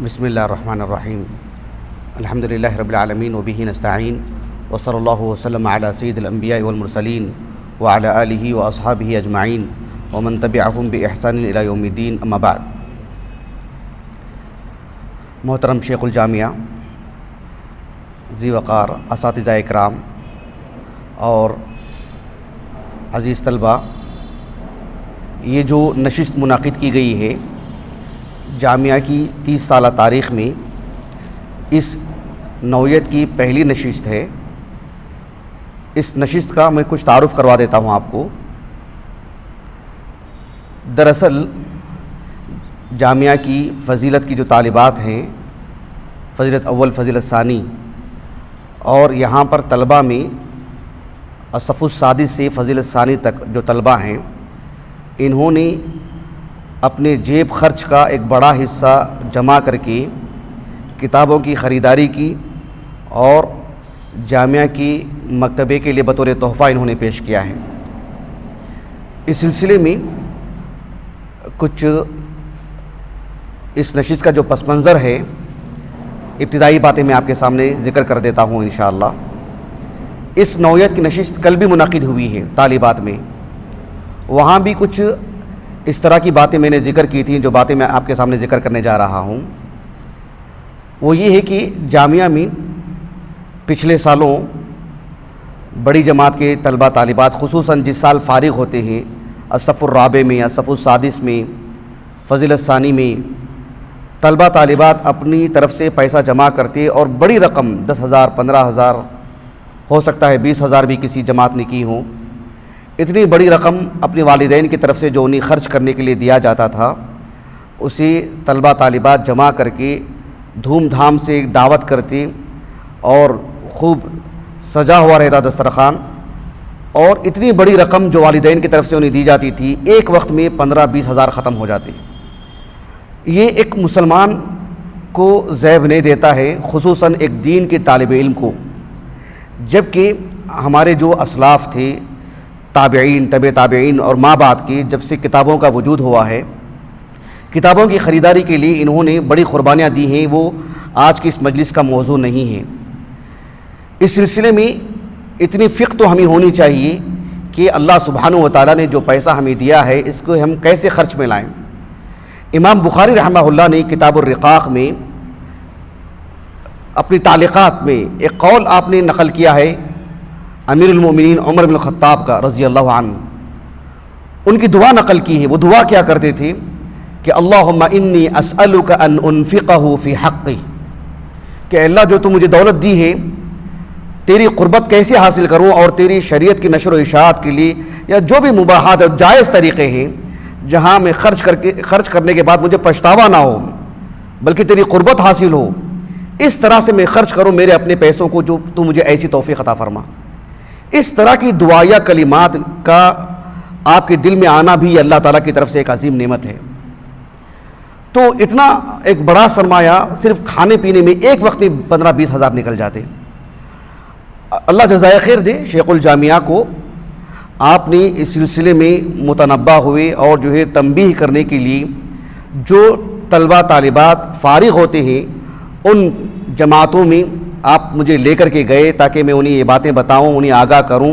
بسم اللہ الرحمن الرحیم الحمد للہ رب العالمین وبہ نستعین وصلی اللہ وسلم علی سید الانبیاء والمرسلین وعلی آلہ واصحابہ اجمعین ومن تبعہم باحسان الی یوم الدین اما بعد۔ محترم شیخ الجامعہ، ذی وقار اساتذہ اکرام اور عزیز طلبہ، یہ جو نشست منعقد کی گئی ہے جامعہ کی 30 سالہ تاریخ میں، اس نوعیت کی پہلی نشست ہے۔ اس نشست کا میں کچھ تعارف کروا دیتا ہوں آپ کو۔ دراصل جامعہ کی فضیلت کی جو طالبات ہیں، فضیلت اول، فضیلت ثانی، اور یہاں پر طلبہ میں الصف السادس سے فضیلت ثانی تک جو طلبہ ہیں، انہوں نے اپنے جیب خرچ کا ایک بڑا حصہ جمع کر کے کتابوں کی خریداری کی اور جامعہ کی مکتبے کے لیے بطور تحفہ انہوں نے پیش کیا ہے۔ اس سلسلے میں کچھ اس نشست کا جو پس منظر ہے، ابتدائی باتیں میں آپ کے سامنے ذکر کر دیتا ہوں انشاءاللہ۔ اس نوعیت کی نشست کل بھی منعقد ہوئی ہے طالبات میں، وہاں بھی کچھ اس طرح کی باتیں میں نے ذکر کی تھیں۔ جو باتیں میں آپ کے سامنے ذکر کرنے جا رہا ہوں وہ یہ ہے کہ جامعہ میں پچھلے سالوں بڑی جماعت کے طلبہ طالبات، خصوصاً جس سال فارغ ہوتے ہیں، الصف الرابع میں، الصف السادس میں، فضیلت ثانی میں، طلبہ طالبات اپنی طرف سے پیسہ جمع کرتے اور بڑی رقم 10,000، 15,000، ہو سکتا ہے 20,000 بھی کسی جماعت نے کی ہوں، اتنی بڑی رقم اپنے والدین کی طرف سے جو انہیں خرچ کرنے کے لیے دیا جاتا تھا، اسے طلبہ طالبات جمع کر کے دھوم دھام سے دعوت کرتے اور خوب سجا ہوا رہتا دسترخوان، اور اتنی بڑی رقم جو والدین کی طرف سے انہیں دی جاتی تھی، ایک وقت میں 15-20 ہزار ختم ہو جاتے۔ یہ ایک مسلمان کو زیب نہیں دیتا ہے، خصوصاً ایک دین کے طالب علم کو، جبکہ ہمارے جو اسلاف تھے، تابعین، تبع تابعین اور ماں بعد کی، جب سے کتابوں کا وجود ہوا ہے، کتابوں کی خریداری کے لیے انہوں نے بڑی قربانیاں دی ہیں، وہ آج کی اس مجلس کا موضوع نہیں ہے۔ اس سلسلے میں اتنی فقہ تو ہمیں ہونی چاہیے کہ اللہ سبحانہ و تعالیٰ نے جو پیسہ ہمیں دیا ہے، اس کو ہم کیسے خرچ میں لائیں۔ امام بخاری رحمہ اللہ نے کتاب الرقاق میں اپنی تعلیقات میں ایک قول آپ نے نقل کیا ہے امیر المومنین عمر بن الخطاب کا رضی اللہ عنہ، ان کی دعا نقل کی ہے۔ وہ دعا کیا کرتے تھے کہ اللہم انی اسألک ان انفقہ فی حقی، کہ اللہ جو تو مجھے دولت دی ہے، تیری قربت کیسے حاصل کروں اور تیری شریعت کی نشر و اشاعت کے لیے، یا جو بھی مباحات اور جائز طریقے ہیں جہاں میں خرچ کرنے کے بعد مجھے پچھتاوا نہ ہو بلکہ تیری قربت حاصل ہو، اس طرح سے میں خرچ کروں میرے اپنے پیسوں کو، جو تو مجھے ایسی توفیق عطا فرما۔ اس طرح کی دعائیہ کلمات کا آپ کے دل میں آنا بھی اللہ تعالیٰ کی طرف سے ایک عظیم نعمت ہے۔ تو اتنا ایک بڑا سرمایہ صرف کھانے پینے میں ایک وقت میں 15-20 ہزار نکل جاتے۔ اللہ جزائے خیر دے شیخ الجامعہ کو، آپ نے اس سلسلے میں متنبہ ہوئے اور جو ہے تنبیہ کرنے کے لیے جو طلبہ طالبات فارغ ہوتے ہیں ان جماعتوں میں آپ مجھے لے کر کے گئے تاکہ میں انہیں یہ باتیں بتاؤں، انہیں آگاہ کروں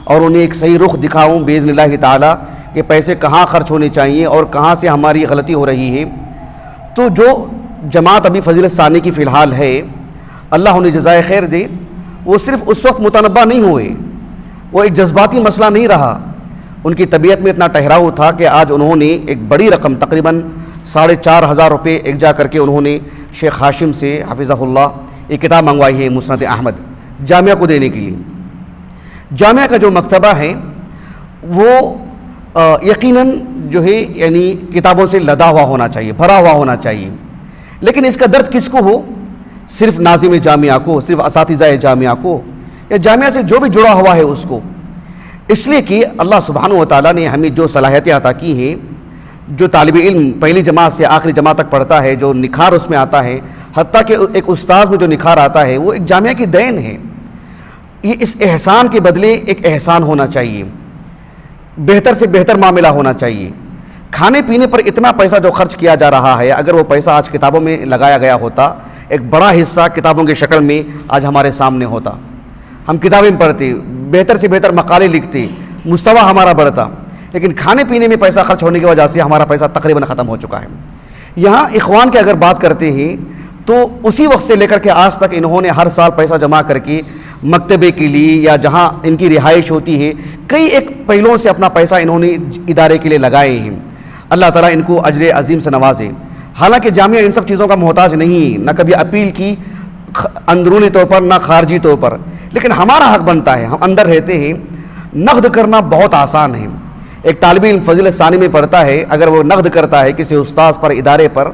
اور انہیں ایک صحیح رخ دکھاؤں باذن اللہ تعالیٰ کہ پیسے کہاں خرچ ہونے چاہیے اور کہاں سے ہماری غلطی ہو رہی ہے۔ تو جو جماعت ابھی فضیلت ثانی کی فی الحال ہے، اللہ انہیں جزائے خیر دے، وہ صرف اس وقت متنبہ نہیں ہوئے، وہ ایک جذباتی مسئلہ نہیں رہا، ان کی طبیعت میں اتنا ٹھہراؤ تھا کہ آج انہوں نے ایک بڑی رقم تقریباً 4,500 روپے ایک جا کر کے انہوں نے شیخ ہاشم سے حفظہ اللہ ایک کتاب منگوائی ہے مسند احمد جامعہ کو دینے کے لیے۔ جامعہ کا جو مکتبہ ہے وہ یقیناً جو ہے یعنی کتابوں سے لدا ہوا ہونا چاہیے، بھرا ہوا ہونا چاہیے، لیکن اس کا درد کس کو ہو؟ صرف ناظم جامعہ کو، صرف اساتذہ جامعہ کو، یا جامعہ سے جو بھی جڑا ہوا ہے اس کو، اس لیے کہ اللہ سبحانہ و تعالیٰ نے ہمیں جو صلاحیتیں عطا کی ہیں، جو طالب علم پہلی جماعت سے آخری جماعت تک پڑھتا ہے، جو نکھار اس میں آتا ہے، حتیٰ کہ ایک استاذ میں جو نکھار آتا ہے، وہ ایک جامعہ کی دین ہے۔ یہ اس احسان کے بدلے ایک احسان ہونا چاہیے، بہتر سے بہتر معاملہ ہونا چاہیے، کھانے پینے پر اتنا پیسہ جو خرچ کیا جا رہا ہے، اگر وہ پیسہ آج کتابوں میں لگایا گیا ہوتا، ایک بڑا حصہ کتابوں کی شکل میں آج ہمارے سامنے ہوتا، ہم کتابیں پڑھتے، بہتر سے بہتر مقالے لکھتے، مستویٰ ہمارا بڑھتا، لیکن کھانے پینے میں پیسہ خرچ ہونے کی وجہ سے ہمارا پیسہ تقریباً ختم ہو چکا ہے۔ یہاں اخوان کے اگر بات کرتے ہیں تو اسی وقت سے لے کر کے آج تک انہوں نے ہر سال پیسہ جمع کر کے مکتبے کے لیے یا جہاں ان کی رہائش ہوتی ہے، کئی ایک پہلوؤں سے اپنا پیسہ انہوں نے ادارے کے لیے لگائے ہیں۔ اللہ تعالیٰ ان کو اجر عظیم سے نوازے۔ حالانکہ جامعہ ان سب چیزوں کا محتاج نہیں، نہ کبھی اپیل کی اندرونی طور پر نہ خارجی طور پر، لیکن ہمارا حق بنتا ہے، ہم اندر رہتے ہیں۔ نقد کرنا بہت آسان ہے۔ ایک طالب علم فضیلت ثانی میں پڑھتا ہے، اگر وہ نقد کرتا ہے کسی استاذ پر، ادارے پر،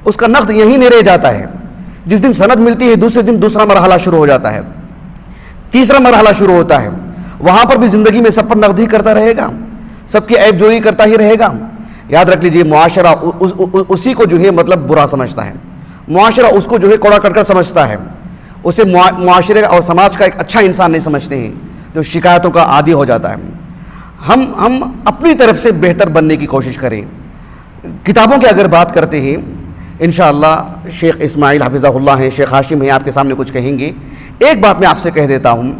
اس کا نقد یہیں نہیں رہ جاتا ہے۔ جس دن سند ملتی ہے دوسرے دن دوسرا مرحلہ شروع ہو جاتا ہے، تیسرا مرحلہ شروع ہوتا ہے، وہاں پر بھی زندگی میں سب پر نقد ہی کرتا رہے گا، سب کی عیب جوئی کرتا ہی رہے گا۔ یاد رکھ لیجئے، معاشرہ اسی کو جو ہے مطلب برا سمجھتا ہے، معاشرہ اس کو جو ہے کوڑا کر سمجھتا ہے، اسے معاشرے اور سماج کا ایک اچھا انسان نہیں سمجھتے ہیں، جو شکایتوں کا عادی ہو جاتا ہے۔ ہم اپنی طرف سے بہتر بننے کی کوشش کریں۔ کتابوں کی اگر بات کرتے ہیں، انشاءاللہ شیخ اسماعیل حفظہ اللہ ہیں، شیخ ہاشم ہیں، آپ کے سامنے کچھ کہیں گے۔ ایک بات میں آپ سے کہہ دیتا ہوں،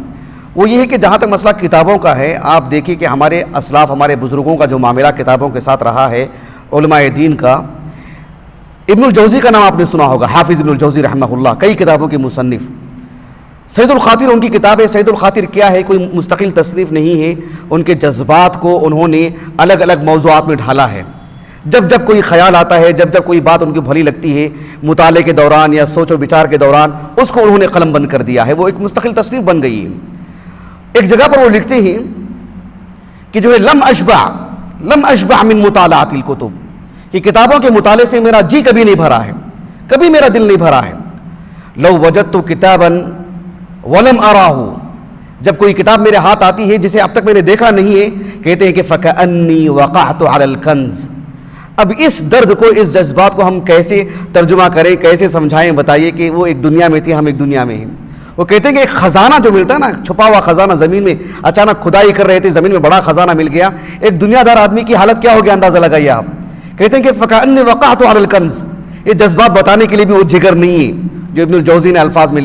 وہ یہ ہے کہ جہاں تک مسئلہ کتابوں کا ہے، آپ دیکھیں کہ ہمارے اسلاف، ہمارے بزرگوں کا جو معاملہ کتابوں کے ساتھ رہا ہے، علماء دین کا، ابن الجوزی کا نام آپ نے سنا ہوگا، حافظ ابن الجوزی رحمہ اللہ، کئی کتابوں کے مصنف۔ سید الخاطر ان کی کتاب ہے۔ سید الخاطر کیا ہے؟ کوئی مستقل تصنیف نہیں ہے، ان کے جذبات کو انہوں نے الگ الگ موضوعات میں ڈھالا ہے۔ جب جب کوئی خیال آتا ہے، جب جب کوئی بات ان کی بھلی لگتی ہے، مطالعے کے دوران یا سوچ و بچار کے دوران، اس کو انہوں نے قلم بند کر دیا ہے، وہ ایک مستقل تصنیف بن گئی ہے۔ ایک جگہ پر وہ لکھتے ہیں کہ جو ہے لم اشبع من مطالعات الکتب، کہ کتابوں کے مطالعے سے میرا جی کبھی نہیں بھرا ہے، کبھی میرا دل نہیں بھرا ہے۔ لو وجدت کتابا ولم اراہ، جب کوئی کتاب میرے ہاتھ آتی ہے جسے اب تک میں نے دیکھا نہیں ہے، کہتے ہیں کہ فکأنی وقعت علی الکنز۔ اب اس درد کو، اس جذبات کو ہم کیسے ترجمہ کریں، کیسے سمجھائیں؟ بتائیے کہ وہ ایک دنیا میں تھی، ہم ایک دنیا میں ہیں۔ وہ کہتے ہیں کہ ایک خزانہ جو ملتا ہے نا، چھپا ہوا خزانہ، زمین میں اچانک کھدائی کر رہے تھے، زمین میں بڑا خزانہ مل گیا، ایک دنیا دار آدمی کی حالت کیا ہو گیا اندازہ لگائیے آپ۔ کہتے ہیں کہ فکأنی وقعت علی الکنز، یہ جذبات بتانے کے لیے بھی وہ جگر نہیں ہے جو ابن الجوزی نے الفاظ میں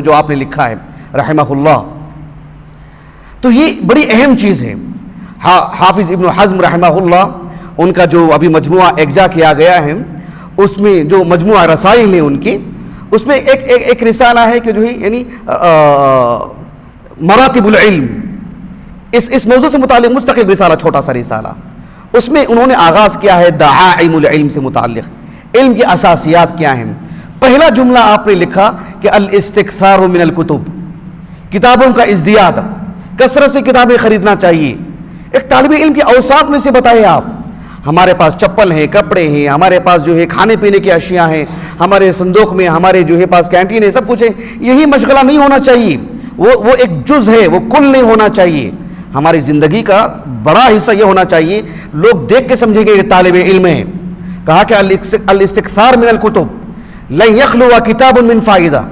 جو آپ نے لکھا ہے رحمہ اللہ۔ تو یہ بڑی اہم چیز ہے۔ حافظ ابن حزم رحمہ اللہ، ان کا جو ابھی مجموعہ اجزا کیا گیا ہے، اس میں جو مجموعہ رسائل ہیں ان کی، اس میں ایک رسالہ ہے کہ جو ہے یعنی مراتب العلم، اس موضوع سے متعلق مستقل رسالہ، چھوٹا سا رسالہ، اس میں انہوں نے آغاز کیا ہے دعائم العلم سے متعلق، علم کی اساسیات کیا ہیں۔ پہلا جملہ آپ نے لکھا کہ الاستکثار من الکتب، کتابوں کا ازدیاد، کثرت سے کتابیں خریدنا چاہیے۔ ایک طالب علم کے اوصاف میں سے بتائیں آپ۔ ہمارے پاس چپل ہیں، کپڑے ہیں، ہمارے پاس جو ہے کھانے پینے کی اشیاء ہیں، ہمارے صندوق میں ہمارے جو ہے پاس کینٹین ہے، سب کچھ ہے، یہی مشغلہ نہیں ہونا چاہیے، وہ ایک جز ہے، وہ کل نہیں ہونا چاہیے۔ ہماری زندگی کا بڑا حصہ یہ ہونا چاہیے، لوگ دیکھ کے سمجھیں گے یہ طالب علم ہے۔ کہا کہ الاستکثار من الکتب لن یخلو کتاب من فائدہ،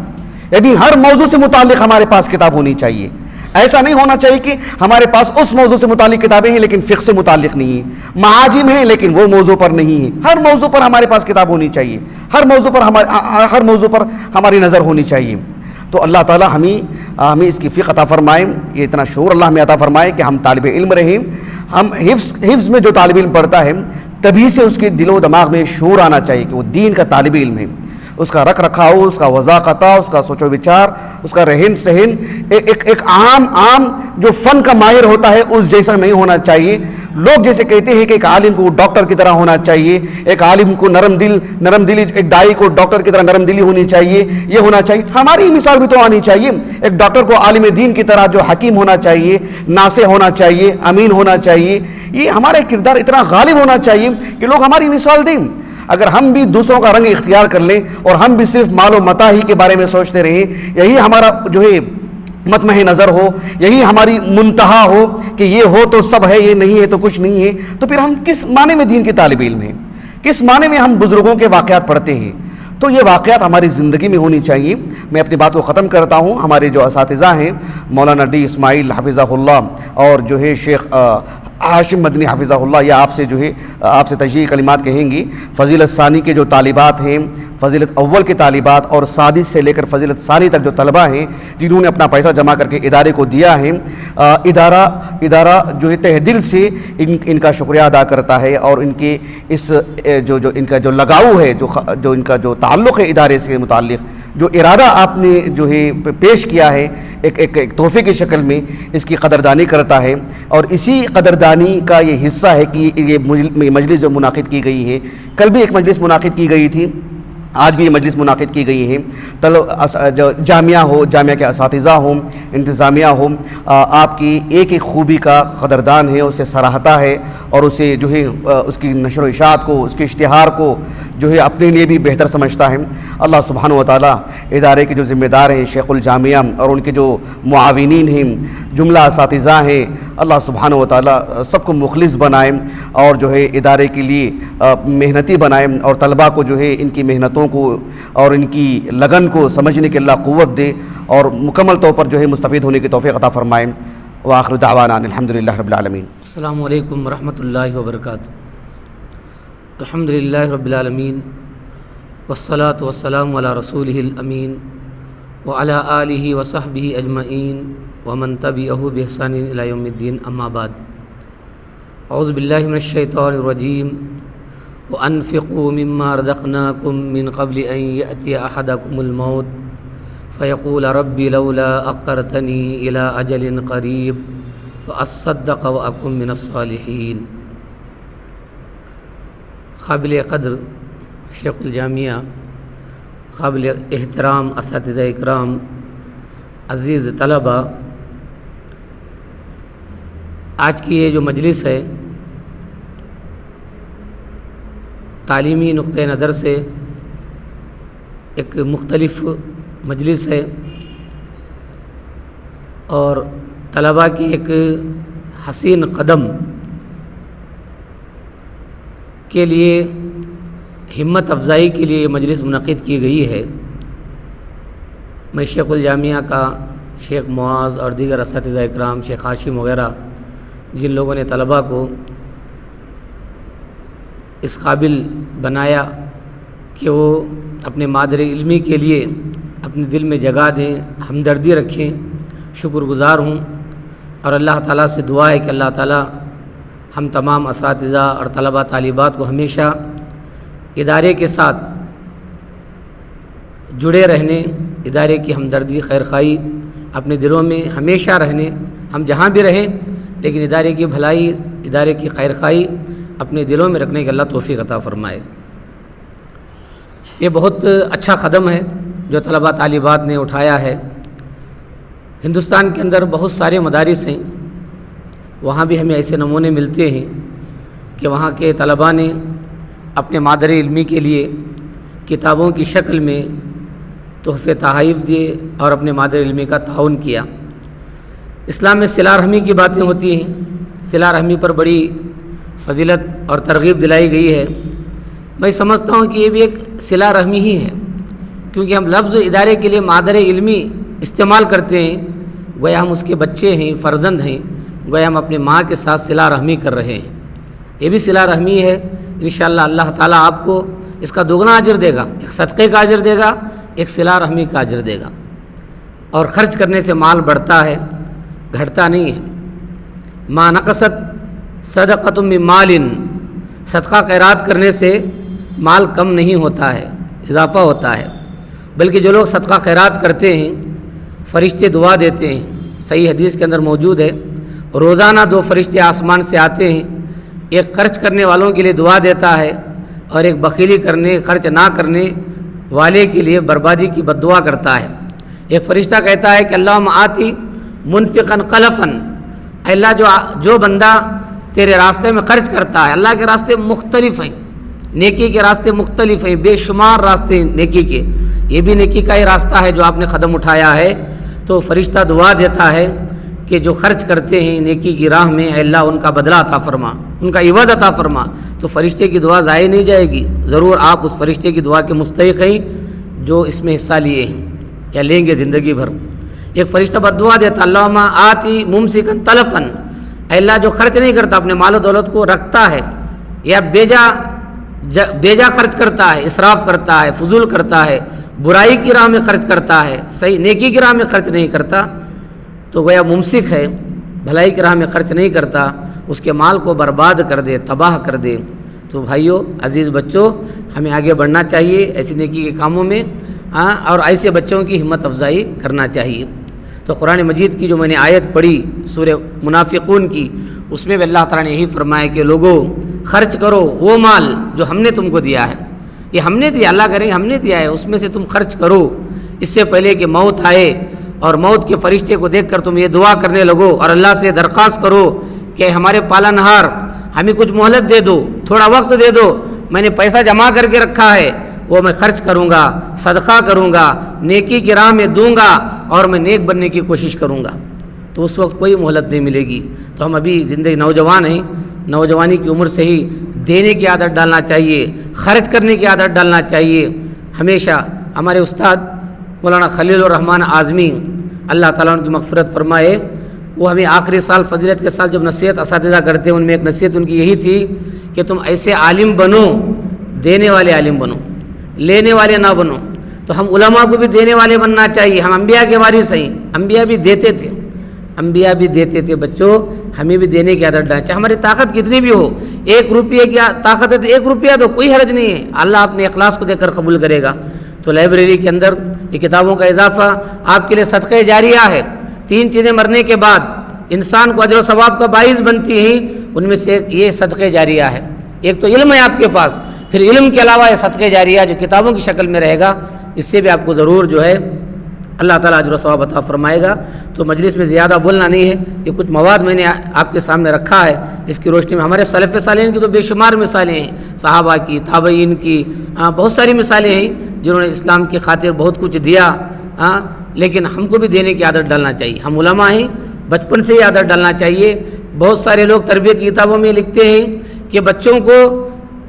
یعنی ہر موضوع سے متعلق ہمارے پاس کتاب ہونی چاہیے۔ ایسا نہیں ہونا چاہیے کہ ہمارے پاس اس موضوع سے متعلق کتابیں ہیں لیکن فقہ سے متعلق نہیں ہیں، معاجم ہیں لیکن وہ موضوع پر نہیں ہیں۔ ہر موضوع پر ہمارے پاس کتاب ہونی چاہیے، ہر موضوع پر ہماری نظر ہونی چاہیے۔ تو اللہ تعالیٰ ہمیں اس کی فقہ عطا فرمائے، یہ اتنا شعور اللہ میں عطا فرمائے کہ ہم طالب علم رہیں۔ ہم حفظ میں جو طالب علم پڑھتا ہے، تبھی سے اس کے دل و دماغ میں شعور آنا چاہیے کہ وہ دین کا طالب علم ہے، اس کا رکھ رکھاؤ، اس کا وضاقتہ، اس کا سوچ و بچار، اس کا رہن سہن ایک عام جو فن کا ماہر ہوتا ہے اس جیسا نہیں ہونا چاہیے۔ لوگ جیسے کہتے ہیں کہ ایک عالم کو ڈاکٹر کی طرح ہونا چاہیے، ایک عالم کو نرم دلی، ایک دائی کو ڈاکٹر کی طرح نرم دلی ہونی چاہیے، یہ ہونا چاہیے۔ ہماری مثال بھی تو آنی چاہیے، ایک ڈاکٹر کو عالم دین کی طرح جو حکیم ہونا چاہیے، ناصح ہونا چاہیے، امین ہونا چاہیے، یہ ہمارا کردار اتنا غالب ہونا چاہیے کہ لوگ ہماری مثال دیں۔ اگر ہم بھی دوسروں کا رنگ اختیار کر لیں اور ہم بھی صرف مال و متاع ہی کے بارے میں سوچتے رہیں، یہی ہمارا جو ہے مطمع نظر ہو، یہی ہماری منتہا ہو کہ یہ ہو تو سب ہے، یہ نہیں ہے تو کچھ نہیں ہے، تو پھر ہم کس معنی میں دین کے طالب علم ہیں، کس معنی میں ہم بزرگوں کے واقعات پڑھتے ہیں؟ تو یہ واقعات ہماری زندگی میں ہونی چاہیے۔ میں اپنی بات کو ختم کرتا ہوں۔ ہمارے جو اساتذہ ہیں مولانا ڈی اسماعیل حفظہ اللہ اور جو ہے شیخ ہاشم مدنی حافظہ اللہ، یہ آپ سے جو ہے آپ سے تشریحی کلمات کہیں گی۔ فضیلت ثانی کے جو طالبات ہیں، فضیلت اول کے طالبات اور سادس سے لے کر فضیلت ثانی تک جو طلبہ ہیں جنہوں نے اپنا پیسہ جمع کر کے ادارے کو دیا ہے، ادارہ جو ہے تہ دل سے ان کا شکریہ ادا کرتا ہے، اور ان کے اس جو ان کا جو لگاؤ ہے، جو ان کا جو تعلق ہے ادارے سے متعلق، جو ارادہ آپ نے جو ہے پیش کیا ہے ایک تحفے کی شکل میں، اس کی قدردانی کرتا ہے۔ اور اسی قدردانی کا یہ حصہ ہے کہ یہ مجلس جو منعقد کی گئی ہے، کل بھی ایک مجلس منعقد کی گئی تھی، آج بھی یہ مجلس منعقد کی گئی ہے۔ جامعہ ہو، جامعہ کے اساتذہ ہوں، انتظامیہ ہوں، آپ کی ایک ایک خوبی کا قدردان ہے، اسے سراہتا ہے، اور اسے جو ہے اس کی نشر و اشاعت کو، اس کے اشتہار کو جو ہے اپنے لیے بھی بہتر سمجھتا ہے۔ اللہ سبحانہ و تعالیٰ ادارے کے جو ذمہ دار ہیں شیخ الجامعہ اور ان کے جو معاونین ہیں، جملہ اساتذہ ہیں، اللہ سبحانہ و تعالیٰ سب کو مخلص بنائیں، اور جو ہے ادارے کے لیے محنتی بنائیں، اور طلباء کو جو ہے ان کی محنتوں کو اور ان کی لگن کو سمجھنے کے اللہ قوت دے، اور مکمل طور پر جو ہے مستفید ہونے کی توفیق عطا فرمائیں۔ وآخر دعوانا الحمدللہ رب العالمین۔ السلام علیکم ورحمۃ اللہ وبرکاتہ۔ الحمدللہ رب العالمین، والصلاة والسلام علی رسولہ الامین، وعلی آلہ وصحبہ اجمعین، ومن تبعہ بإحسان الی یوم الدین، اما بعد۔ اعوذ باللہ من الشیطان الرجیم، وانفقوا مما رزقناکم من قبل ان یأتی احدکم الموت فیقول رب لولا اخرتنی الی اجل قریب فاصدق واکن من الصالحین۔ قابل قدر شیخ الجامعہ، قابل احترام اساتذہ اکرام، عزیز طلبہ، آج کی یہ جو مجلس ہے تعلیمی نقطہ نظر سے ایک مختلف مجلس ہے، اور طلباء کی ایک حسین قدم کے لیے ہمت افزائی کے لیے یہ مجلس منعقد کی گئی ہے۔ میں شیخ الجامعہ کا، شیخ معاذ اور دیگر اساتذہ اکرام، شیخ ہاشم وغیرہ، جن لوگوں نے طلباء کو اس قابل بنایا کہ وہ اپنے مادر علمی کے لیے اپنے دل میں جگہ دیں، ہمدردی رکھیں، شکر گزار ہوں، اور اللہ تعالیٰ سے دعا ہے کہ اللہ تعالیٰ ہم تمام اساتذہ اور طلباء طالبات کو ہمیشہ ادارے کے ساتھ جڑے رہنے، ادارے کی ہمدردی، خیرخواہی اپنے دلوں میں ہمیشہ رہنے، ہم جہاں بھی رہیں لیکن ادارے کی بھلائی، ادارے کی خیرخواہی اپنے دلوں میں رکھنے کے اللہ توفیق عطا فرمائے۔ یہ بہت اچھا قدم ہے جو طلباء طالبات نے اٹھایا ہے۔ ہندوستان کے اندر بہت سارے مدارس ہیں، وہاں بھی ہمیں ایسے نمونے ملتے ہیں کہ وہاں کے طلباء نے اپنے مادر علمی کے لیے کتابوں کی شکل میں تحفے تحائف دیے اور اپنے مادر علمی کا تعاون کیا۔ اسلام میں صلہ رحمی کی باتیں ہوتی ہیں، صلہ رحمی پر بڑی فضیلت اور ترغیب دلائی گئی ہے۔ میں سمجھتا ہوں کہ یہ بھی ایک صلہ رحمی ہی ہے، کیونکہ ہم لفظ ادارے کے لیے مادر علمی استعمال کرتے ہیں، گویا ہم اس کے بچے ہیں، فرزند ہیں، گویا ہم اپنے ماں کے ساتھ صلہ رحمی کر رہے ہیں۔ یہ بھی صلہ رحمی ہے۔ انشاءاللہ اللہ تعالیٰ آپ کو اس کا دوگنا اجر دے گا، ایک صدقے کا اجر دے گا، ایک صلہ رحمی کا اجر دے گا۔ اور خرچ کرنے سے مال بڑھتا ہے، گھٹتا نہیں ہے۔ ما نقصت صدقۃ من مال، صدقہ خیرات کرنے سے مال کم نہیں ہوتا ہے، اضافہ ہوتا ہے، بلکہ جو لوگ صدقہ خیرات کرتے ہیں فرشتے دعا دیتے ہیں۔ صحیح حدیث کے اندر موجود ہے، روزانہ 2 فرشتے آسمان سے آتے ہیں، ایک خرچ کرنے والوں کے لیے دعا دیتا ہے، اور ایک بخیلی کرنے، خرچ نہ کرنے والے کے لیے بربادی کی بد دعا کرتا ہے۔ ایک فرشتہ کہتا ہے کہ اللہم آتی منفقا خلفا، اے اللہ جو بندہ تیرے راستے میں خرچ کرتا ہے، اللہ کے راستے مختلف ہیں، نیکی کے راستے مختلف ہیں، بے شمار راستے ہیں نیکی کے، یہ بھی نیکی کا ہی راستہ ہے جو آپ نے قدم اٹھایا ہے، تو فرشتہ دعا دیتا ہے کہ جو خرچ کرتے ہیں نیکی کی راہ میں، اے اللہ ان کا بدلہ عطا فرما، ان کا عوض عطا فرما۔ تو فرشتے کی دعا ضائع نہیں جائے گی، ضرور آپ اس فرشتے کی دعا کے مستحق ہیں جو اس میں حصہ لیے ہیں یا لیں گے زندگی بھر۔ ایک فرشتہ بد دعا دیتا، اللہم آتی ممسکا تلفا، اے اللہ جو خرچ نہیں کرتا اپنے مال و دولت کو رکھتا ہے یا بیجا خرچ کرتا ہے، اسراف کرتا ہے، فضول کرتا ہے، برائی کی راہ میں خرچ کرتا ہے، صحیح نیکی کی راہ میں خرچ نہیں کرتا، تو گویا ممسک ہے، بھلائی کی راہ میں خرچ نہیں کرتا، اس کے مال کو برباد کر دے، تباہ کر دے۔ تو بھائیو، عزیز بچوں، ہمیں آگے بڑھنا چاہیے ایسی نیکی کے کاموں میں، اور ایسے بچوں کی ہمت افزائی کرنا چاہیے۔ تو قرآن مجید کی جو میں نے آیت پڑھی سورہ منافقون کی، اس میں بھی اللہ تعالیٰ نے یہی فرمایا کہ لوگوں خرچ کرو وہ مال جو ہم نے تم کو دیا ہے، یہ ہم نے دیا، اللہ کریں ہم نے دیا ہے، اس میں سے تم خرچ کرو اس سے پہلے کہ موت آئے اور موت کے فرشتے کو دیکھ کر تم یہ دعا کرنے لگو اور اللہ سے درخواست کرو کہ ہمارے پالنہار ہمیں کچھ مہلت دے دو، تھوڑا وقت دے دو، میں نے پیسہ جمع کر کے رکھا ہے، وہ میں خرچ کروں گا، صدقہ کروں گا، نیکی کی راہ میں دوں گا اور میں نیک بننے کی کوشش کروں گا، تو اس وقت کوئی مہلت نہیں ملے گی۔ تو ہم ابھی زندگی نوجوان ہیں، نوجوانی کی عمر سے ہی دینے کی عادت ڈالنا چاہیے، خرچ کرنے کی عادت ڈالنا چاہیے۔ ہمیشہ ہمارے استاد مولانا خلیل الرحمن اعظمی اللہ تعالیٰ ان کی مغفرت فرمائے، وہ ہمیں آخری سال فضیلت کے ساتھ جب نصیحت اساتذہ کرتے ہیں، ان میں ایک نصیحت ان کی یہی تھی کہ تم ایسے عالم بنو، دینے والے عالم بنو، لینے والے نہ بنو۔ تو ہم علماء کو بھی دینے والے بننا چاہیے، ہم انبیاء کے وارث ہیں، انبیاء بھی دیتے تھے، انبیاء بھی دیتے تھے۔ بچوں، ہمیں بھی دینے کی عادت ڈالیں، چاہے ہماری طاقت کتنی بھی ہو، 1 روپیہ کی طاقت ہے تو 1 روپیہ تو کوئی حرج نہیں ہے، اللہ اپنے اخلاص کو دیکھ کر قبول کرے گا۔ تو لائبریری کے اندر یہ کتابوں کا اضافہ آپ کے لیے صدقہ جاریہ ہے۔ 3 چیزیں مرنے کے بعد انسان کو اجر و ثواب کا باعث بنتی ہیں، ان میں سے ایک یہ صدقہ جاریہ ہے۔ ایک تو علم ہے آپ کے پاس، پھر علم کے علاوہ یہ صدقہ جاریہ جو کتابوں کی شکل میں رہے گا، اس سے بھی آپ کو ضرور جو ہے اللہ تعالیٰ اجر و ثواب عطا فرمائے گا۔ تو مجلس میں زیادہ بولنا نہیں ہے، یہ کچھ مواد میں نے آپ کے سامنے رکھا ہے، اس کی روشنی میں ہمارے سلف صالحین کی تو بے شمار مثالیں ہیں، صحابہ کی، تابعین کی، بہت ساری مثالیں ہیں جنہوں نے اسلام کی خاطر بہت کچھ دیا، لیکن ہم کو بھی دینے کی عادت ڈالنا چاہیے۔ ہم علماء ہیں، بچپن سے ہی عادت ڈالنا چاہیے۔ بہت سارے لوگ تربیت کی کتابوں میں لکھتے ہیں کہ بچوں کو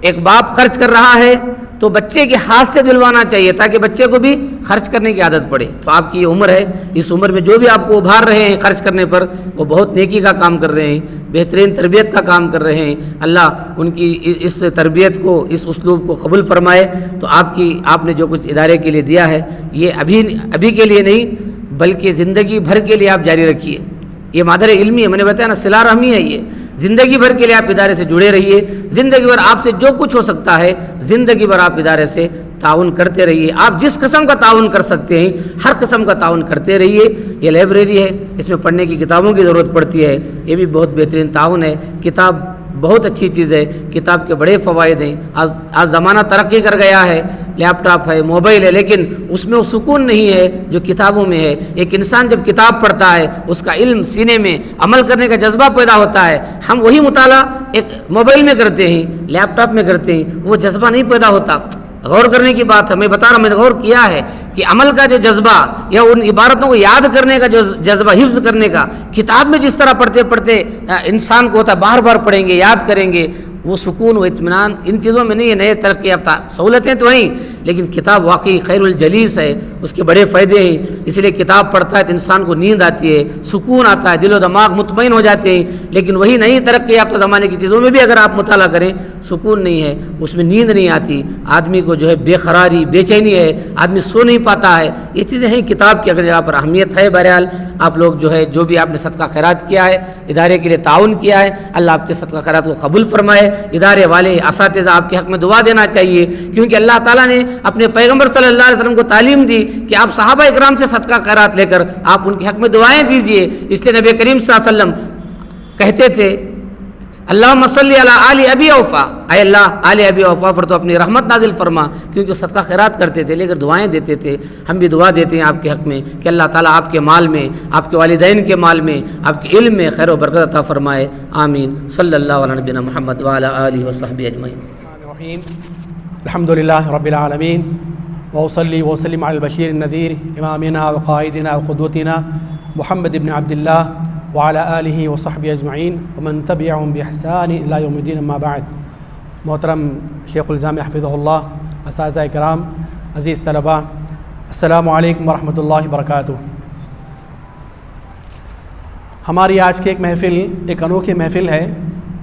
ایک باپ خرچ کر رہا ہے تو بچے کے ہاتھ سے دلوانا چاہیے تاکہ بچے کو بھی خرچ کرنے کی عادت پڑے۔ تو آپ کی یہ عمر ہے، اس عمر میں جو بھی آپ کو ابھار رہے ہیں خرچ کرنے پر، وہ بہت نیکی کا کام کر رہے ہیں، بہترین تربیت کا کام کر رہے ہیں۔ اللہ ان کی اس تربیت کو، اس اسلوب کو قبول فرمائے۔ تو آپ نے جو کچھ ادارے کے لیے دیا ہے، یہ ابھی کے لیے نہیں بلکہ زندگی بھر کے لیے آپ جاری رکھیے۔ یہ مادر علمی ہے، میں نے بتایا نا، صلہ رحمی ہے، یہ زندگی بھر کے لیے آپ ادارے سے جڑے رہیے۔ زندگی بھر آپ سے جو کچھ ہو سکتا ہے، زندگی بھر آپ ادارے سے تعاون کرتے رہیے۔ آپ جس قسم کا تعاون کر سکتے ہیں، ہر قسم کا تعاون کرتے رہیے۔ یہ لائبریری ہے، اس میں پڑھنے کی کتابوں کی ضرورت پڑتی ہے، یہ بھی بہت بہترین تعاون ہے۔ کتاب بہت اچھی چیز ہے، کتاب کے بڑے فوائد ہیں۔ آج زمانہ ترقی کر گیا ہے، لیپ ٹاپ ہے، موبائل ہے، لیکن اس میں وہ سکون نہیں ہے جو کتابوں میں ہے۔ ایک انسان جب کتاب پڑھتا ہے، اس کا علم سینے میں عمل کرنے کا جذبہ پیدا ہوتا ہے۔ ہم وہی مطالعہ ایک موبائل میں کرتے ہیں، لیپ ٹاپ میں کرتے ہیں، وہ جذبہ نہیں پیدا ہوتا۔ غور کرنے کی بات ہے، میں بتا رہا ہوں، میں نے غور کیا ہے کہ عمل کا جو جذبہ یا ان عبارتوں کو یاد کرنے کا جو جذبہ، حفظ کرنے کا، کتاب میں جس طرح پڑھتے پڑھتے انسان کو ہوتا ہے، بار بار پڑھیں گے، یاد کریں گے، وہ سکون و اطمینان ان چیزوں میں نہیں ہے۔ نئے ترقی یافتہ سہولتیں تو ہیں، لیکن کتاب واقعی خیر الجلیس ہے، اس کے بڑے فائدے ہیں۔ اس لیے کتاب پڑھتا ہے تو انسان کو نیند آتی ہے، سکون آتا ہے، دل و دماغ مطمئن ہو جاتے ہیں۔ لیکن وہی نئی ترقی یافتہ زمانے کی چیزوں میں بھی اگر آپ مطالعہ کریں، سکون نہیں ہے، اس میں نیند نہیں آتی، آدمی کو جو ہے بے قراری، بے چینی ہے، آدمی سو نہیں پاتا ہے۔ یہ چیزیں ہیں کتاب کی، اگر جگہ پر اہمیت ہے۔ بہرحال آپ لوگ جو ہے، جو بھی آپ نے صدقہ خیرات کیا ہے، ادارے کے لیے تعاون کیا ہے، اللہ آپ کے صدقہ خیرات کو قبول فرمائے۔ ادارے والے، اساتذہ، آپ کے حق میں دعا دینا چاہیے، کیونکہ اللہ تعالیٰ نے اپنے پیغمبر صلی اللہ علیہ وسلم کو تعلیم دی کہ آپ صحابہ اکرام سے صدقہ خیرات لے کر آپ ان کے حق میں دعائیں دیجئے۔ اس لیے نبی کریم صلی اللہ علیہ وسلم کہتے تھے، اللہم صلی علی آل ابی اوفا، اے اللہ آل ابی اوفا پر تو اپنی رحمت نازل فرما، کیونکہ صدقہ خیرات کرتے تھے، لے کر دعائیں دیتے تھے۔ ہم بھی دعا دیتے ہیں آپ کے حق میں کہ اللہ تعالیٰ آپ کے مال میں، آپ کے والدین کے مال میں، آپ کے علم میں خیر و برکت عطا فرمائے، آمین۔ صلی اللہ علیہ نبینا محمد وعلی آلہ وصحبہ اجمعین۔ الحمد للہ رب العالمین، وصلی وسلم علی البشیر النذیر امامنا وقائدنا وقدوتنا محمد بن عبد اللہ وعلی آلہ وصحبہ اجمعین ومن تبعهم بإحسان الی یوم الدین، اما بعد۔ محترم شیخ الجامع حفظہ اللہ، اساتذہ کرام، عزیز طلباء، السلام علیکم ورحمۃ اللہ وبرکاتہ۔ ہماری آج کی ایک محفل ایک انوکھی محفل ہے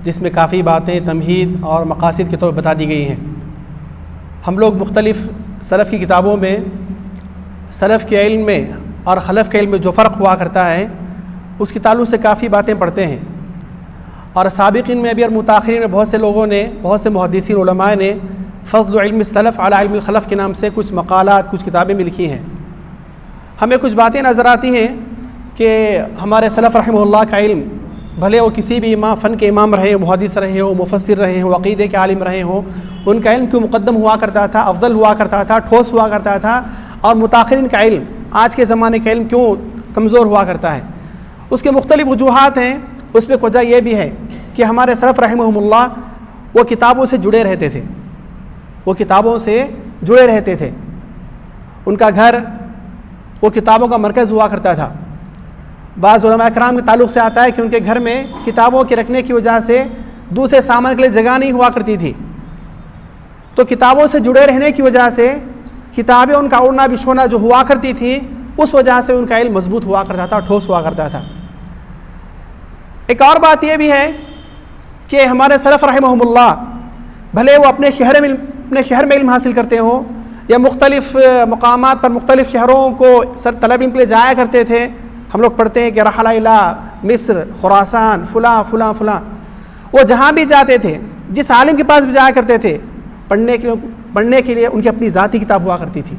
جس میں کافی باتیں تمہید اور مقاصد کے طور پر بتا دی گئی ہیں۔ ہم لوگ مختلف سلف کی کتابوں میں سلف کے علم میں اور خلف کے علم میں جو فرق ہوا کرتا ہے اس کے تعلق سے کافی باتیں پڑھتے ہیں، اور سابقین میں بھی اور متاخرین میں بہت سے لوگوں نے، بہت سے محدثین علماء نے فضل علم السلف علی علم الخلف کے نام سے کچھ مقالات، کچھ کتابیں بھی لکھی ہیں۔ ہمیں کچھ باتیں نظر آتی ہیں کہ ہمارے سلف رحمہ اللہ کا علم، بھلے وہ کسی بھی فن کے امام رہے، محدث رہے ہو، مفسر رہے ہوں، عقیدے کے عالم رہے ہوں، ان کا علم کیوں مقدم ہوا کرتا تھا، افضل ہوا کرتا تھا، ٹھوس ہوا کرتا تھا، اور متاخرین کا علم، آج کے زمانے کا علم کیوں کمزور ہوا کرتا ہے؟ اس کے مختلف وجوہات ہیں۔ اس میں وجہ یہ بھی ہے کہ ہمارے سلف رحمہم اللہ وہ کتابوں سے جڑے رہتے تھے، وہ کتابوں سے جڑے رہتے تھے، ان کا گھر وہ کتابوں کا مرکز ہوا کرتا تھا۔ بعض علماء کرام کے تعلق سے آتا ہے کہ ان کے گھر میں کتابوں کے رکھنے کی وجہ سے دوسرے سامان کے لیے جگہ نہیں ہوا کرتی تھی، تو کتابوں سے جڑے رہنے کی وجہ سے کتابیں ان کا اڑنا بچھونا جو ہوا کرتی تھی، اس وجہ سے ان کا علم مضبوط ہوا کرتا تھا، ٹھوس ہوا کرتا تھا۔ ایک اور بات یہ بھی ہے کہ ہمارے سلف رحمہم اللہ بھلے وہ اپنے شہر میں علم حاصل کرتے ہوں یا مختلف مقامات پر مختلف شہروں کو طلب علم کے لیے جایا کرتے تھے، ہم لوگ پڑھتے ہیں کہ رحل الی مصر، خراسان، فلاں فلاں فلاں، وہ جہاں بھی جاتے تھے، جس عالم کے پاس بھی جایا کرتے تھے، پڑھنے کے لیے ان کی اپنی ذاتی کتاب ہوا کرتی تھی،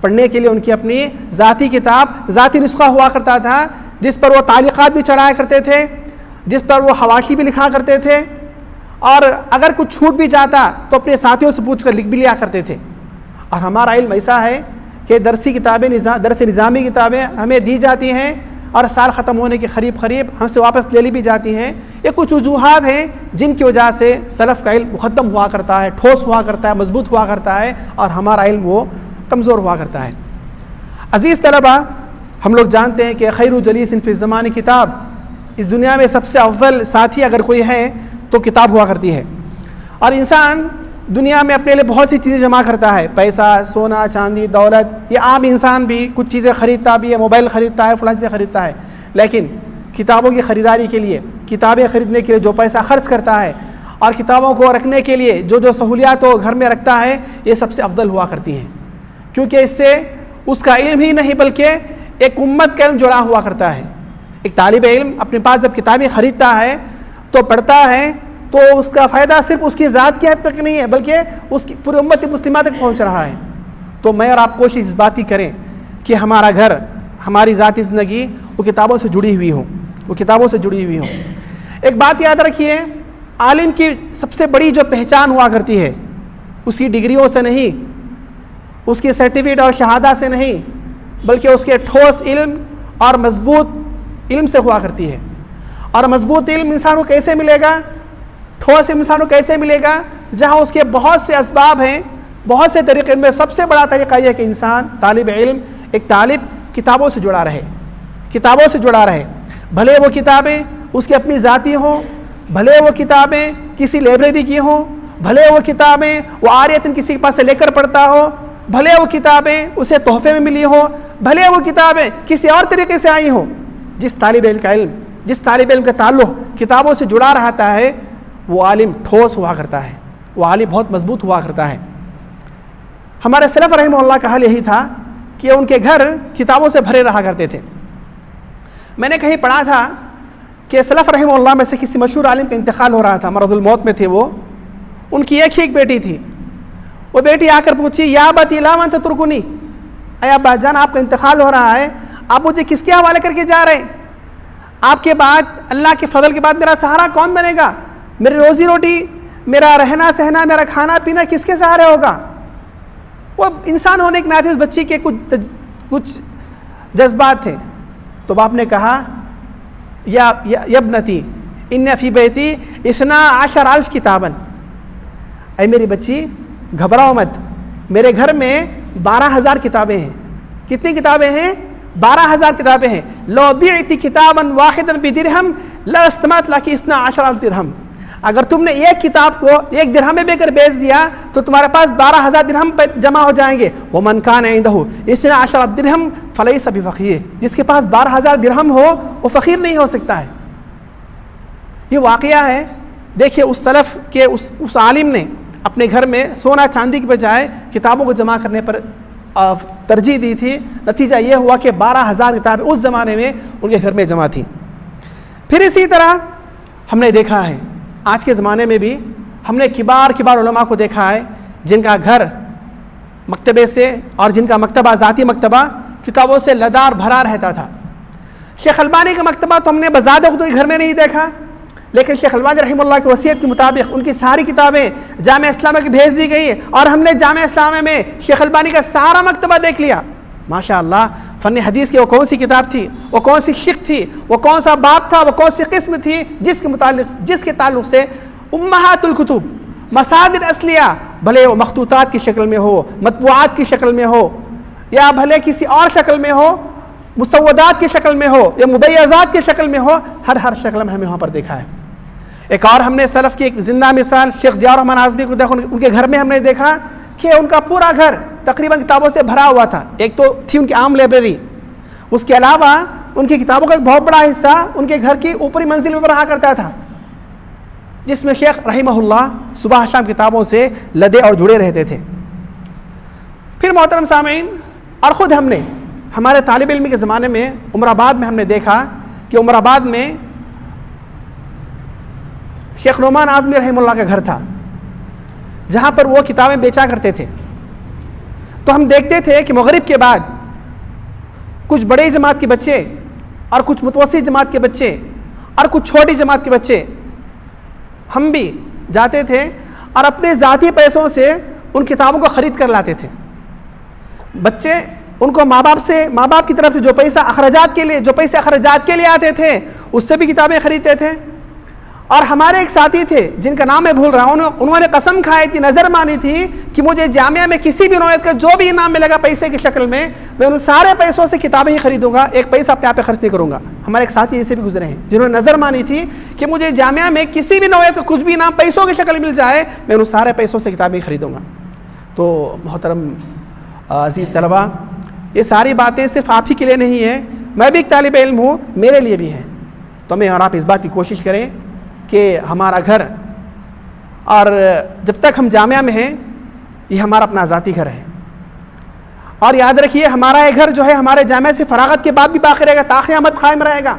پڑھنے کے لیے ان کی اپنی ذاتی کتاب، ذاتی نسخہ ہوا کرتا تھا، جس پر وہ تعلیقات بھی چڑھایا کرتے تھے، جس پر وہ حواشی بھی لکھا کرتے تھے، اور اگر کچھ چھوٹ بھی جاتا تو اپنے ساتھیوں سے پوچھ کر لکھ بھی لیا کرتے تھے۔ اور ہمارا علم ایسا ہے کہ درسی کتابیں، درس نظامی کتابیں ہمیں دی جاتی ہیں اور سال ختم ہونے کے قریب ہم سے واپس لے لی بھی جاتی ہیں۔ یہ کچھ وجوہات ہیں جن کی وجہ سے سلف کا علم مقدم ہوا کرتا ہے، ٹھوس ہوا کرتا ہے، مضبوط ہوا کرتا ہے، اور ہمارا علم وہ کمزور ہوا کرتا ہے۔ عزیز طلبہ، ہم لوگ جانتے ہیں کہ خیر جلیس فی الزمان کتاب، اس دنیا میں سب سے افضل ساتھی اگر کوئی ہے تو کتاب ہوا کرتی ہے۔ اور انسان دنیا میں اپنے لیے بہت سی چیزیں جمع کرتا ہے، پیسہ، سونا، چاندی، دولت، یہ عام انسان بھی کچھ چیزیں خریدتا بھی ہے، موبائل خریدتا ہے، فلاں چیزیں خریدتا ہے، لیکن کتابوں کی خریداری کے لیے، کتابیں خریدنے کے لیے جو پیسہ خرچ کرتا ہے اور کتابوں کو رکھنے کے لیے جو سہولیات وہ گھر میں رکھتا ہے، یہ سب سے افضل ہوا کرتی ہیں، کیونکہ اس سے اس کا علم ہی نہیں بلکہ ایک امت کا علم جڑا ہوا کرتا ہے۔ ایک طالب علم اپنے پاس جب کتابیں خریدتا ہے تو پڑھتا ہے تو اس کا فائدہ صرف اس کی ذات کی حد تک نہیں ہے بلکہ اس کی پوری امت مسلمہ تک پہنچ رہا ہے۔ تو میں اور آپ کوشش اس بات کی کریں کہ ہمارا گھر، ہماری ذاتی زندگی وہ کتابوں سے جڑی ہوئی ہوں، وہ کتابوں سے جڑی ہوئی ہوں۔ ایک بات یاد رکھیے، عالم کی سب سے بڑی جو پہچان ہوا کرتی ہے اس کی ڈگریوں سے نہیں، اس کی سرٹیفکیٹ اور شہادہ سے نہیں، بلکہ اس کے ٹھوس علم اور مضبوط علم سے ہوا کرتی ہے۔ اور مضبوط علم انسان کو کیسے ملے گا، ٹھوس علم انسان کو کیسے ملے گا؟ جہاں اس کے بہت سے اسباب ہیں، بہت سے طریقے میں سب سے بڑا طریقہ یہ ہے کہ انسان، طالب علم، ایک طالب کتابوں سے جڑا رہے، کتابوں سے جڑا رہے، بھلے وہ کتابیں اس کی اپنی ذاتی ہوں، بھلے وہ کتابیں کسی لائبریری کی ہوں، بھلے وہ کتابیں وہ عاریتاً کسی کے پاس سے لے کر پڑھتا ہو، بھلے وہ کتابیں اسے تحفے میں ملی ہوں، بھلے وہ کتابیں کسی اور طریقے سے آئی ہوں۔ جس طالب علم کا تعلق کتابوں سے جڑا رہتا ہے وہ عالم ٹھوس ہوا کرتا ہے، وہ عالم بہت مضبوط ہوا کرتا ہے۔ ہمارے سلف رحمہ اللہ کا حال یہی تھا کہ ان کے گھر کتابوں سے بھرے رہا کرتے تھے۔ میں نے کہیں پڑھا تھا کہ سلف رحمہ اللہ میں سے کسی مشہور عالم کا انتقال ہو رہا تھا، مرض الموت میں تھے وہ، ان کی ایک ہی ایک بیٹی تھی۔ وہ بیٹی آ کر پوچھی، یا ابتی لا من تترکنی، اے ابا جان آپ کا انتقال ہو رہا ہے، آپ مجھے کس کے حوالے کر کے جا رہے ہیں؟ آپ کے بعد، اللہ کے فضل کے بعد میرا سہارا کون بنے گا؟ میری روزی روٹی، میرا رہنا سہنا، میرا کھانا پینا کس کے سہارے ہوگا؟ وہ انسان ہونے کے ناطے اس بچی کے کچھ جذبات تھے۔ تو باپ نے کہا، یا ابنتی ان فی بیتی 12,000 کتاباً، اے میری بچی گھبراؤ مت، میرے گھر میں 12,000 کتابیں ہیں۔ کتنی کتابیں ہیں؟ 12,000 کتابیں ہیں۔ لو بعت کتابا واحدا بدرہم لاستمعت لک 12,000 درہم، اگر تم نے ایک کتاب کو 1 درہم میں بیچ کر بیچ دیا تو تمہارے پاس 12,000 درہم جمع ہو جائیں گے. ومن کان عنده 12 درہم فلیس بفقیر, جس کے پاس 12,000 درہم ہو وہ فقیر نہیں ہو سکتا ہے. یہ واقعہ ہے. دیکھیے اس سلف کے اس عالم نے اپنے گھر میں سونا چاندی کے بجائے کتابوں کو جمع کرنے پر ترجیح دی تھی. نتیجہ یہ ہوا کہ 12,000 کتابیں اس زمانے میں ان کے گھر میں جمع تھیں. پھر اسی طرح ہم نے دیکھا ہے آج کے زمانے میں بھی ہم نے کبار علماء کو دیکھا ہے جن کا گھر مکتبے سے اور جن کا مکتبہ ذاتی مکتبہ کتابوں سے لدار بھرا رہتا تھا. شیخ البانی کا مکتبہ تو ہم نے بذات خود گھر میں نہیں دیکھا, لیکن شیخ البانی رحمہ اللہ کی وصیت کے مطابق ان کی ساری کتابیں جامعہ اسلامیہ کی بھیج دی گئی اور ہم نے جامعہ اسلامیہ میں شیخ البانی کا سارا مکتبہ دیکھ لیا. ماشاء اللہ فن حدیث کی وہ کون سی کتاب تھی, وہ کون سی شق تھی, وہ کون سا باب تھا, وہ کون سی قسم تھی جس کے تعلق سے امہات الکتب مصادر اصلیہ بھلے وہ مخطوطات کی شکل میں ہو, مطبوعات کی شکل میں ہو, یا بھلے کسی اور شکل میں ہو, مسودات کی شکل میں ہو یا مبیضات کی شکل میں ہو, ہر شکل میں ہمیں وہاں پر دیکھا ہے. ایک اور ہم نے سلف کی ایک زندہ مثال شیخ ضیاء الرحمن اعظمی کو دیکھا. ان کے گھر میں ہم نے دیکھا کہ ان کا پورا گھر تقریباً کتابوں سے بھرا ہوا تھا. ایک تو تھی ان کی عام لائبریری, اس کے علاوہ ان کی کتابوں کا ایک بہت بڑا حصہ ان کے گھر کی اوپری منزل پر رہا کرتا تھا, جس میں شیخ رحمہ اللہ صبح شام کتابوں سے لدے اور جڑے رہتے تھے. پھر محترم سامعین, اور خود ہم نے ہمارے طالب علم کے زمانے میں عمر آباد میں ہم نے دیکھا کہ عمر آباد میں شیخ نعمان اعظمی رحمہ اللہ کا گھر تھا جہاں پر وہ کتابیں بیچا کرتے تھے. تو ہم دیکھتے تھے کہ مغرب کے بعد کچھ بڑے جماعت کے بچے اور کچھ متوسط جماعت کے بچے اور کچھ چھوٹی جماعت کے بچے ہم بھی جاتے تھے اور اپنے ذاتی پیسوں سے ان کتابوں کو خرید کر لاتے تھے. بچے ان کو ماں باپ کی طرف سے جو پیسے اخراجات کے لیے آتے تھے اس سے بھی کتابیں خریدتے تھے. اور ہمارے ایک ساتھی تھے جن کا نام میں بھول رہا ہوں, انہوں نے قسم کھائی تھی, نظر مانی تھی کہ مجھے جامعہ میں کسی بھی نوعیت کا جو بھی انعام ملے گا پیسے کی شکل میں ان سارے پیسوں سے کتابیں ہی خریدوں گا, ایک پیسہ اپنے آپ پہ خرچ نہیں کروں گا. ہمارے ایک ساتھی ایسے بھی گزرے ہیں جنہوں نے نظر مانی تھی کہ مجھے جامعہ میں کسی بھی نوعیت کا کچھ بھی انعام پیسوں کی شکل مل جائے میں ان سارے پیسوں سے کتابیں خریدوں گا. تو محترم عزیز طلبہ, یہ ساری باتیں صرف آپ ہی کے لیے نہیں ہیں, میں بھی ایک طالب علم ہوں, میرے لیے بھی ہیں. تو میں اور آپ اس بات کی کوشش کریں کہ ہمارا گھر, اور جب تک ہم جامعہ میں ہیں یہ ہمارا اپنا ذاتی گھر ہے. اور یاد رکھیے ہمارا یہ گھر جو ہے ہمارے جامعہ سے فراغت کے بعد بھی باقی رہے گا, تا قیامت قائم رہے گا.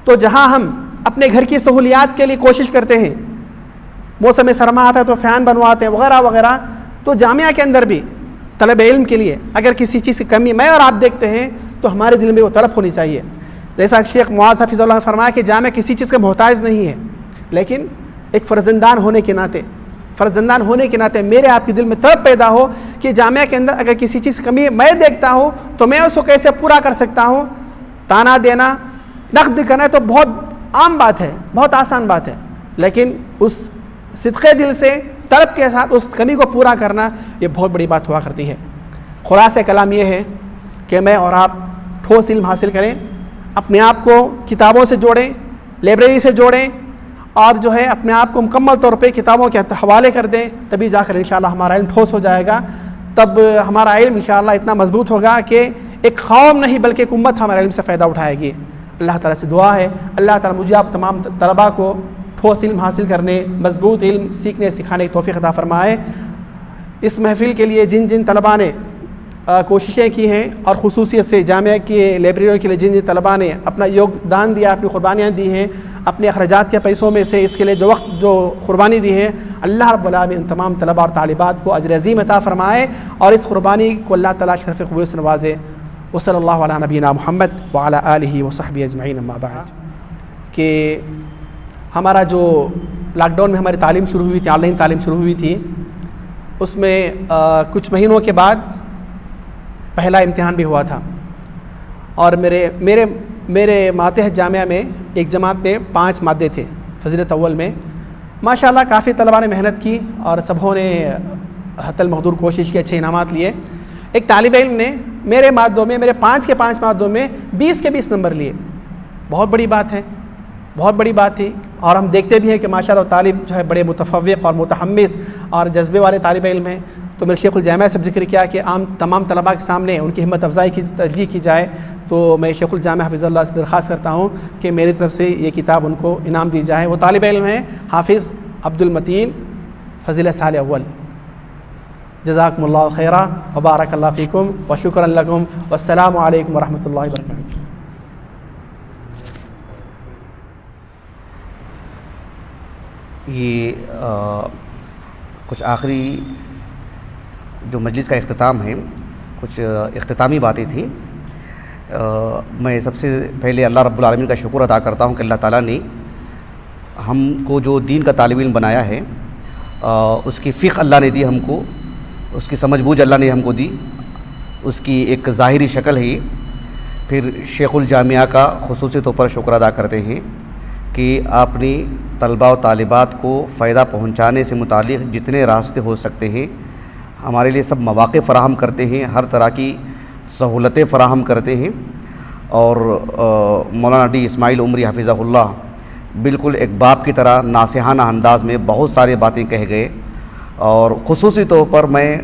تو جہاں ہم اپنے گھر کی سہولیات کے لیے کوشش کرتے ہیں, موسم سرما آتا ہے تو فین بنواتے ہیں وغیرہ وغیرہ, تو جامعہ کے اندر بھی طلب علم کے لیے اگر کسی چیز کی کمی میں اور آپ دیکھتے ہیں تو ہمارے دل میں وہ تڑپ ہونی چاہیے. جیسا شیخ معاذ حفظہ اللہ نے فرمایا کہ جامعہ کسی چیز کا محتاج نہیں ہے, لیکن ایک فرزندان ہونے کے ناطے میرے آپ کے دل میں تڑپ پیدا ہو کہ جامعہ کے اندر اگر کسی چیز کی کمی میں دیکھتا ہوں تو میں اس کو کیسے پورا کر سکتا ہوں. تانا دینا, نقد کرنا تو بہت عام بات ہے, بہت آسان بات ہے, لیکن اس صدقے دل سے طلب کے ساتھ اس کمی کو پورا کرنا یہ بہت بڑی بات ہوا کرتی ہے. خلاصہ کلام یہ ہے کہ میں اور آپ ٹھوس علم حاصل کریں, اپنے آپ کو کتابوں سے جوڑیں, لائبریری سے جوڑیں, اور جو ہے اپنے آپ کو مکمل طور پہ کتابوں کے حوالے کر دیں, تبھی جا کر انشاءاللہ ہمارا علم ٹھوس ہو جائے گا. تب ہمارا علم انشاءاللہ اتنا مضبوط ہوگا کہ ایک قوم نہیں بلکہ ایک امت ہمارے علم سے فائدہ اٹھائے گی. اللہ تعالیٰ سے دعا ہے اللہ تعالیٰ مجھے آپ تمام طلباء کو ٹھوس علم حاصل کرنے, مضبوط علم سیکھنے سکھانے کی توفیق عطا فرمائے. اس محفل کے لیے جن طلباء نے کوششیں کی ہیں اور خصوصیت سے جامعہ کے لائبریریوں کے لیے جن طلباء نے اپنا یوگدان دیا, اپنی قربانیاں دی ہیں, اپنے اخراجات کے پیسوں میں سے اس کے لیے جو قربانی دی ہے, اللہ رب العالمین ان تمام طلباء اور طالبات کو اجر عظیم عطا فرمائے اور اس قربانی کو اللہ تعالیٰ شرف قبول سے نوازے. وصلی اللہ علی نبینا محمد وعلی آلہ وصحبہ اجمعین. اما بعد, کہ ہمارا جو لاک ڈاؤن میں ہماری تعلیم شروع ہوئی تھی, آن لائن تعلیم شروع ہوئی تھی, اس میں کچھ مہینوں کے بعد پہلا امتحان بھی ہوا تھا. اور میرے ماتحت جامعہ میں ایک جماعت میں 5 مادے تھے فضیلت اول میں. ماشاءاللہ کافی طلباء نے محنت کی اور سبھوں نے حتی المقدور کوشش کی, اچھے انعامات لیے. ایک طالب علم نے میرے مادوں میں, میرے 5 کے 5 مادوں میں 20 کے 20 نمبر لیے. بہت بڑی بات ہے, بہت بڑی بات تھی، اور ہم دیکھتے بھی ہیں کہ ماشاءاللہ طالب جو ہے بڑے متفوق اور متحمس اور جذبے والے طالب علم ہیں۔ تو میرے شیخ الجامعہ سے ذکر کیا کہ تمام طلباء کے سامنے ان کی ہمت افزائی کی ترجیح کی جائے، تو میں شیخ الجامعہ حفظ اللہ سے درخواست کرتا ہوں کہ میری طرف سے یہ کتاب ان کو انعام دی جائے۔ وہ طالب علم ہیں حافظ عبد المتین فضیلہ سال اول۔ جزاکم اللہ خیرا وبارک اللہ فیکم وشکرا لکم والسلام علیکم ورحمۃ اللہ وبرکاتہ۔ یہ کچھ آخری جو مجلس کا اختتام ہے، کچھ اختتامی باتیں تھیں۔ میں سب سے پہلے اللہ رب العالمین کا شکر ادا کرتا ہوں کہ اللہ تعالیٰ نے ہم کو جو دین کا طالب علم بنایا ہے، اس کی فقہ اللہ نے دی ہم کو، اس کی سمجھ بوجھ اللہ نے ہم کو دی، اس کی ایک ظاہری شکل ہے۔ پھر شیخ الجامعہ کا خصوصی طور پر شکر ادا کرتے ہیں کہ آپ نے طلباء و طالبات کو فائدہ پہنچانے سے متعلق جتنے راستے ہو سکتے ہیں ہمارے لیے سب مواقع فراہم کرتے ہیں، ہر طرح کی سہولتیں فراہم کرتے ہیں۔ اور مولانا ڈی اسماعیل عمری حفظہ اللہ بالکل ایک باپ کی طرح ناصحانہ انداز میں بہت ساری باتیں کہہ گئے، اور خصوصی طور پر میں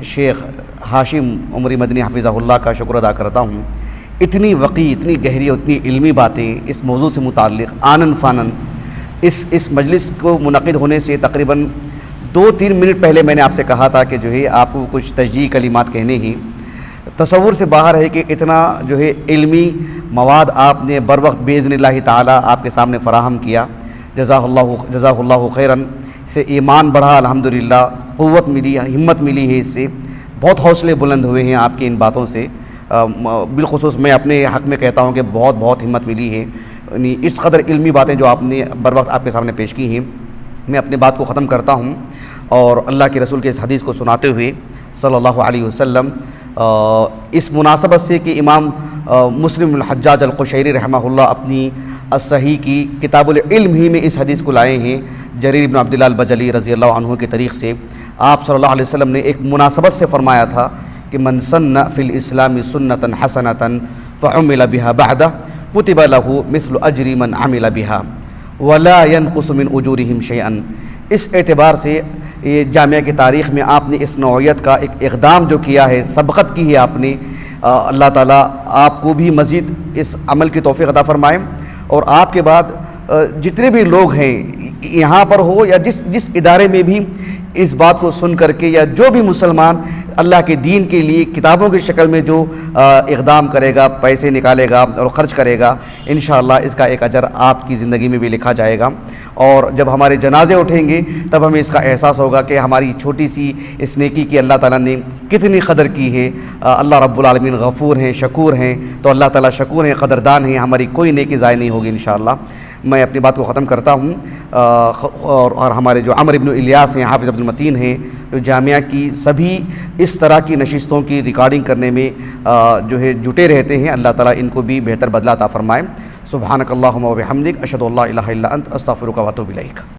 شیخ ہاشم عمری مدنی حفظہ اللہ کا شکر ادا کرتا ہوں۔ اتنی وقی، اتنی گہری اور اتنی علمی باتیں اس موضوع سے متعلق آنن فانن اس مجلس کو منعقد ہونے سے تقریباً 2-3 منٹ پہلے میں نے آپ سے کہا تھا کہ جو ہے آپ کو کچھ تشجیعی کلمات کہنے ہی، تصور سے باہر ہے کہ اتنا جو ہے علمی مواد آپ نے بر وقت باذن اللہ تعالیٰ آپ کے سامنے فراہم کیا۔ جزاک اللہ خیراً، سے ایمان بڑھا، الحمدللہ قوت ملی، ہمت ملی ہے، اس سے بہت حوصلے بلند ہوئے ہیں آپ کی ان باتوں سے۔ بالخصوص میں اپنے حق میں کہتا ہوں کہ بہت ہمت ملی ہے، یعنی اس قدر علمی باتیں جو آپ نے بر وقت آپ کے سامنے پیش کی ہیں۔ میں اپنے بات کو ختم کرتا ہوں اور اللہ کے رسول کے اس حدیث کو سناتے ہوئے صلی اللہ علیہ وسلم، اس مناسبت سے کہ امام مسلم الحجاج القشیری رحمہ اللہ اپنی الصحیح کی کتاب العلم ہی میں اس حدیث کو لائے ہیں، جریر بن عبداللہ البجلی رضی اللہ عنہ کے طریق سے۔ آپ صلی اللہ علیہ وسلم نے ایک مناسبت سے فرمایا تھا کہ من سن فی الاسلام سنتا حسنتا فعمل بها بعدہ کتب له مثل اجر من عمل بها ولا ينقص من اجورهم شیئا۔ اس اعتبار سے یہ جامعہ کی تاریخ میں آپ نے اس نوعیت کا ایک اقدام جو کیا ہے، سبقت کی ہے آپ نے، اللہ تعالیٰ آپ کو بھی مزید اس عمل کی توفیق عطا فرمائے، اور آپ کے بعد جتنے بھی لوگ ہیں یہاں پر ہو یا جس ادارے میں بھی اس بات کو سن کر کے، یا جو بھی مسلمان اللہ کے دین کے لیے کتابوں کی شکل میں جو اقدام کرے گا، پیسے نکالے گا اور خرچ کرے گا، انشاءاللہ اس کا ایک اجر آپ کی زندگی میں بھی لکھا جائے گا۔ اور جب ہمارے جنازے اٹھیں گے تب ہمیں اس کا احساس ہوگا کہ ہماری چھوٹی سی اس نیکی کی اللہ تعالیٰ نے کتنی قدر کی ہے۔ اللہ رب العالمین غفور ہیں، شکور ہیں، تو اللہ تعالیٰ شکور ہیں، قدردان ہیں، ہماری کوئی نیکی ضائع نہیں ہوگی انشاءاللہ۔ میں اپنی بات کو ختم کرتا ہوں، اور ہمارے جو عمر ابن الیاس ہیں، حافظ عبد المتین ہیں، جو جامعہ کی سبھی اس طرح کی نشستوں کی ریکارڈنگ کرنے میں جو ہے جٹے رہتے ہیں، اللہ تعالیٰ ان کو بھی بہتر بدلہ عطا فرمائے۔ سبحانک اللہم و بحمدک، اشہد ان لا الہ الا انت، استغفرک و اتوب الیک۔